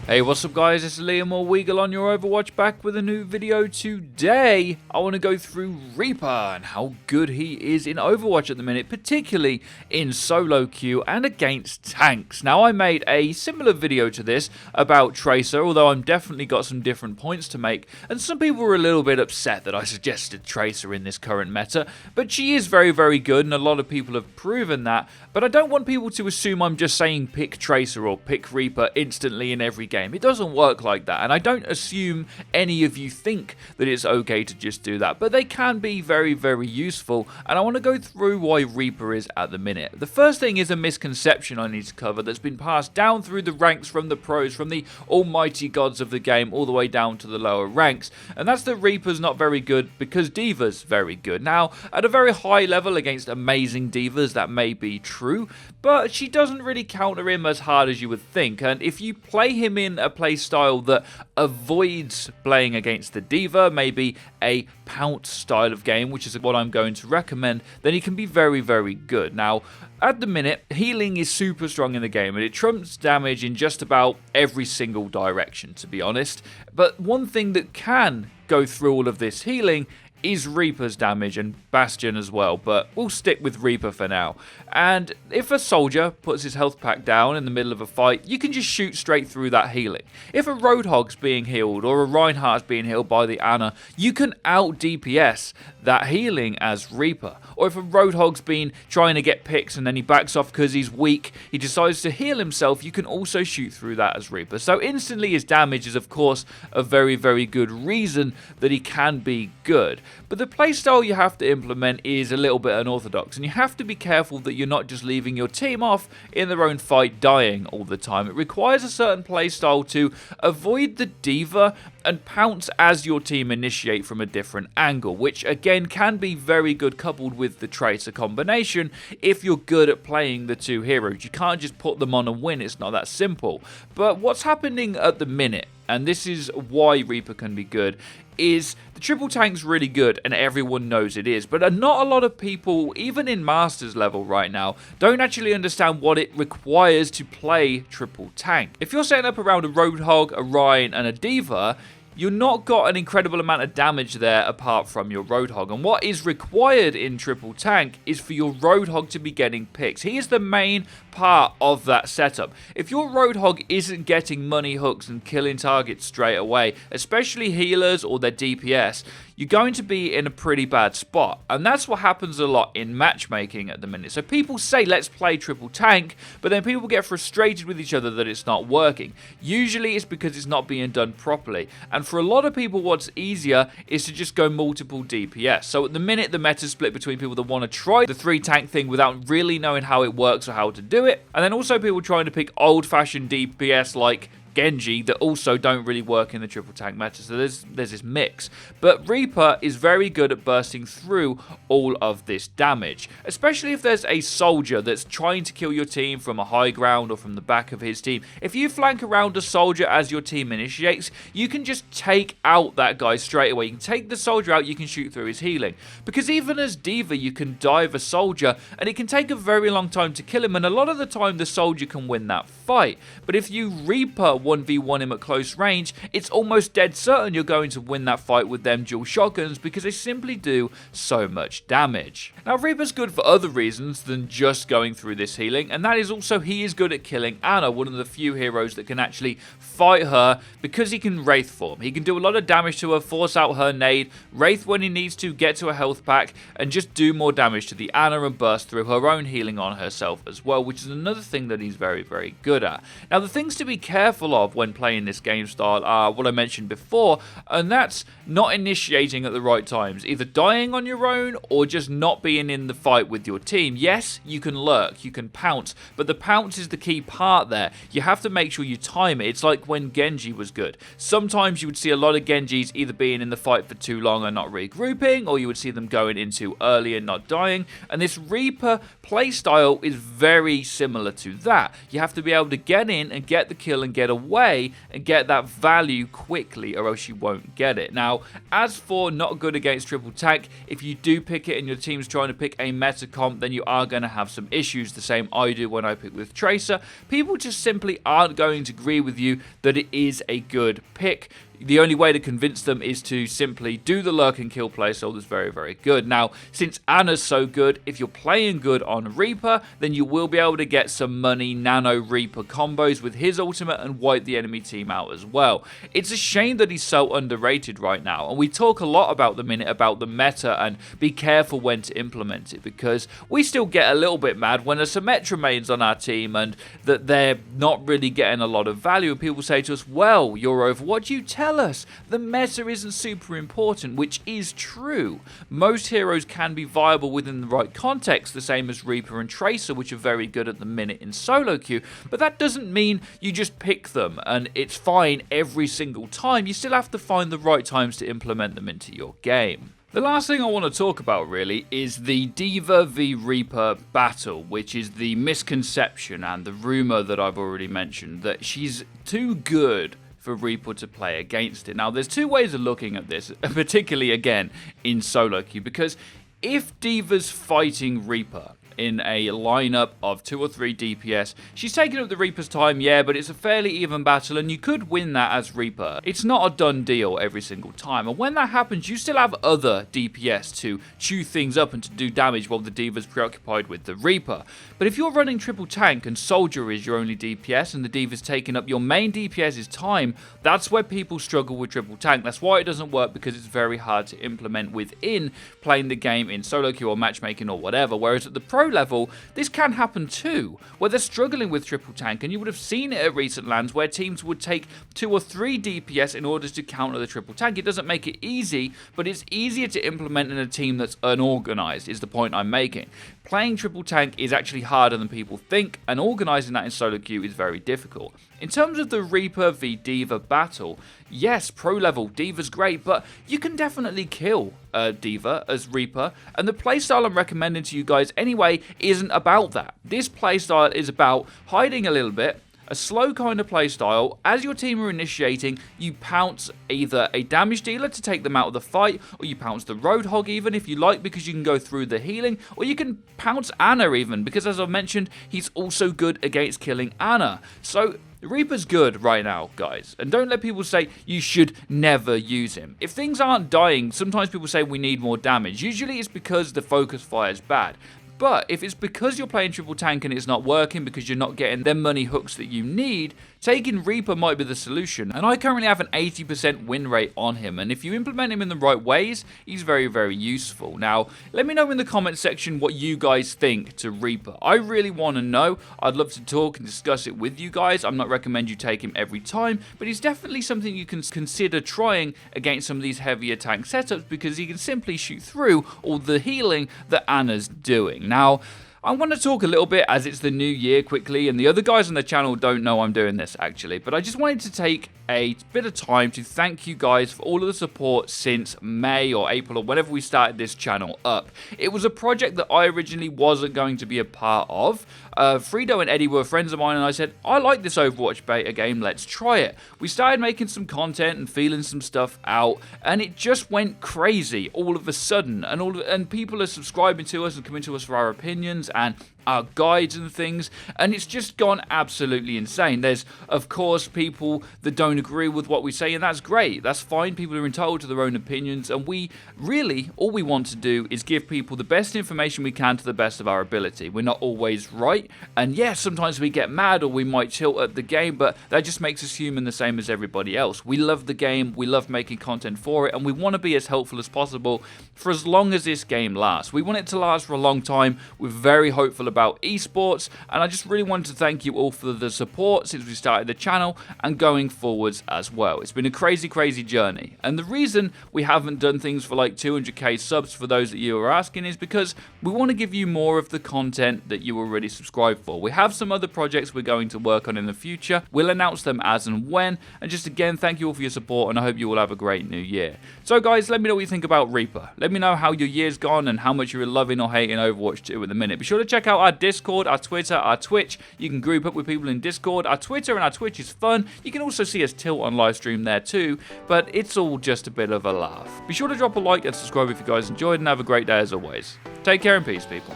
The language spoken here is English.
Hey, what's up guys, it's Liam or Weagle on your Overwatch, back with a new video today. I want to go through Reaper and how good he is in Overwatch at the minute, particularly in solo queue and against tanks. Now, I made a similar video to this about Tracer, although I've definitely got some different points to make, and some people were a little bit upset that I suggested Tracer in this current meta, but she is very, very good, and a lot of people have proven that, but I don't want people to assume I'm just saying pick Tracer or pick Reaper instantly in every game. It doesn't work like that, and I don't assume any of you think that it's okay to just do that, but they can be very, very useful, and I want to go through why Reaper is at the minute. The first thing is a misconception I need to cover that's been passed down through the ranks from the pros, from the almighty gods of the game, all the way down to the lower ranks, and that's that Reaper's not very good because D.Va's very good. Now, at a very high level against amazing D.Vas, that may be true, but she doesn't really counter him as hard as you would think, and if you play him in a play style that avoids playing against the D.Va, maybe a pounce style of game, which is what I'm going to recommend, then he can be very, very good. Now, at the minute, healing is super strong in the game, and it trumps damage in just about every single direction, to be honest. But one thing that can go through all of this healing is Reaper's damage, and Bastion as well, but we'll stick with Reaper for now. And if a soldier puts his health pack down in the middle of a fight, you can just shoot straight through that healing. If a Roadhog's being healed or a Reinhardt's being healed by the Ana, you can out DPS that healing as Reaper. Or if a Roadhog's been trying to get picks and then he backs off because he's weak, he decides to heal himself, you can also shoot through that as Reaper. So instantly his damage is of course a very, very good reason that he can be good. But the playstyle you have to implement is a little bit unorthodox, and you have to be careful that you're not just leaving your team off in their own fight dying all the time. It requires a certain playstyle to avoid the D.Va and pounce as your team initiate from a different angle, which again can be very good coupled with the Tracer combination if you're good at playing the two heroes. You can't just put them on and win, it's not that simple. But what's happening at the minute, and this is why Reaper can be good, is the triple tank's really good and everyone knows it is, but not a lot of people, even in Masters level right now, don't actually understand what it requires to play triple tank. If you're setting up around a Roadhog, a Ryan and a D.Va, you've not got an incredible amount of damage there apart from your Roadhog. And what is required in triple tank is for your Roadhog to be getting picks. He is the main part of that setup. If your Roadhog isn't getting money hooks and killing targets straight away, especially healers or their DPS, you're going to be in a pretty bad spot. And that's what happens a lot in matchmaking at the minute. So people say, let's play triple tank, but then people get frustrated with each other that it's not working. Usually it's because it's not being done properly. And for a lot of people, what's easier is to just go multiple DPS. So at the minute, the meta's split between people that want to try the 3-tank thing without really knowing how it works or how to do it, and then also people trying to pick old-fashioned DPS like Genji that also don't really work in the triple tank meta. So there's this mix. But Reaper is very good at bursting through all of this damage, especially if there's a soldier that's trying to kill your team from a high ground or from the back of his team. If you flank around a soldier as your team initiates, you can just take out that guy straight away. You can take the soldier out, you can shoot through his healing. Because even as D.Va, you can dive a soldier, and it can take a very long time to kill him, and a lot of the time the soldier can win that fight. But if you Reaper 1v1 him at close range, it's almost dead certain you're going to win that fight with them dual shotguns because they simply do so much damage. Now, Reaper's good for other reasons than just going through this healing, and that is also he is good at killing Ana, one of the few heroes that can actually fight her because he can Wraith form. He can do a lot of damage to her, force out her nade, Wraith when he needs to, get to a health pack, and just do more damage to the Ana and burst through her own healing on herself as well, which is another thing that he's very, very good at. Now, the things to be careful of when playing this game style are what I mentioned before, and that's not initiating at the right times, either dying on your own or just not being in the fight with your team. Yes, you can lurk, you can pounce, but the pounce is the key part there. You have to make sure you time it. It's like when Genji was good. Sometimes you would see a lot of Genjis either being in the fight for too long and not regrouping, or you would see them going in too early and not dying, and this Reaper playstyle is very similar to that. You have to be able to get in and get the kill and get away away and get that value quickly, or else you won't get it. Now, as for not good against triple tank, if you do pick it and your team's trying to pick a meta comp, then you are going to have some issues, the same I do when I pick with Tracer. People just simply aren't going to agree with you that it is a good pick. The only way to convince them is to simply do the lurk and kill playstyle that's very, very good. Now, since Ana's so good, if you're playing good on Reaper, then you will be able to get some money Nano Reaper combos with his ultimate and wipe the enemy team out as well. It's a shame that he's so underrated right now, and we talk a lot about the meta and be careful when to implement it, because we still get a little bit mad when a Symmetra main's on our team and that they're not really getting a lot of value, and people say to us, well, you're Overwatch, you tell us the meta isn't super important, which is true. Most heroes can be viable within the right context, the same as Reaper and Tracer, which are very good at the minute in solo queue, but that doesn't mean you just pick them and it's fine every single time. You still have to find the right times to implement them into your game. The last thing I want to talk about really is the D.Va v Reaper battle, which is the misconception and the rumor that I've already mentioned, that she's too good for Reaper to play against it. Now, there's two ways of looking at this, particularly again in solo queue, because if D.Va's fighting Reaper in a lineup of 2 or 3 DPS, she's taking up the Reaper's time, yeah, but it's a fairly even battle and you could win that as Reaper. It's not a done deal every single time, and when that happens, you still have other DPS to chew things up and to do damage while the D.Va's preoccupied with the Reaper. But if you're running triple tank and Soldier is your only DPS and the D.Va's taking up your main DPS's time, that's where people struggle with triple tank. That's why it doesn't work, because it's very hard to implement within playing the game in solo queue or matchmaking or whatever, whereas at the pro level, this can happen too, where they're struggling with triple tank, and you would have seen it at recent lands where teams would take 2 or 3 DPS in order to counter the triple tank. It doesn't make it easy, but it's easier to implement in a team that's unorganized, is the point I'm making. Playing triple tank is actually harder than people think, and organizing that in solo queue is very difficult. In terms of the Reaper v D.Va battle, yes, pro level, D.Va's great, but you can definitely kill D.Va as Reaper, and the playstyle I'm recommending to you guys anyway isn't about that. This playstyle is about hiding a little bit, a slow kind of playstyle. As your team are initiating, you pounce either a damage dealer to take them out of the fight, or you pounce the Roadhog even if you like, because you can go through the healing, or you can pounce Ana even, because as I've mentioned, he's also good against killing Ana. So Reaper's good right now, guys, and don't let people say you should never use him. If things aren't dying, sometimes people say we need more damage. Usually it's because the focus fire is bad. But if it's because you're playing triple tank and it's not working because you're not getting them money hooks that you need, taking Reaper might be the solution. And I currently have an 80% win rate on him, and if you implement him in the right ways, he's very, very useful. Now, let me know in the comment section what you guys think to Reaper. I really want to know. I'd love to talk and discuss it with you guys. I'm not recommend you take him every time, but he's definitely something you can consider trying against some of these heavier tank setups, because he can simply shoot through all the healing that Ana's doing. Now, I want to talk a little bit, as it's the new year, quickly, and the other guys on the channel don't know I'm doing this actually, but I just wanted to take a bit of time to thank you guys for all of the support since May or April or whenever we started this channel up. It was a project that I originally wasn't going to be a part of. FREEDO and Eddie were friends of mine, and I said, I like this Overwatch beta game, let's try it. We started making some content and feeling some stuff out, and it just went crazy all of a sudden, and people are subscribing to us and coming to us for our opinions and our guides and things, and it's just gone absolutely insane. There's, of course, people that don't agree with what we say, and that's great. That's fine. People are entitled to their own opinions, and we really, all we want to do is give people the best information we can to the best of our ability. We're not always right, and yes, sometimes we get mad or we might tilt at the game, but that just makes us human, the same as everybody else. We love the game, we love making content for it, and we want to be as helpful as possible for as long as this game lasts. We want it to last for a long time. We're very hopeful about esports, and I just really wanted to thank you all for the support since we started the channel and going forwards as well. It's been a crazy journey, and the reason we haven't done things for like 200k subs, for those that you are asking, is because we want to give you more of the content that you already subscribe for. We have some other projects we're going to work on in the future. We'll announce them as and when, and just again, thank you all for your support, and I hope you all have a great new year. So guys, let me know what you think about Reaper. Let me know how your year's gone and how much you're loving or hating Overwatch 2 at the minute. Be sure to check out our our Discord, our Twitter, our Twitch. You can group up with people in Discord. Our Twitter and our Twitch is fun. You can also see us tilt on live stream there too, but it's all just a bit of a laugh. Be sure to drop a like and subscribe if you guys enjoyed, and have a great day as always. Take care and peace, people.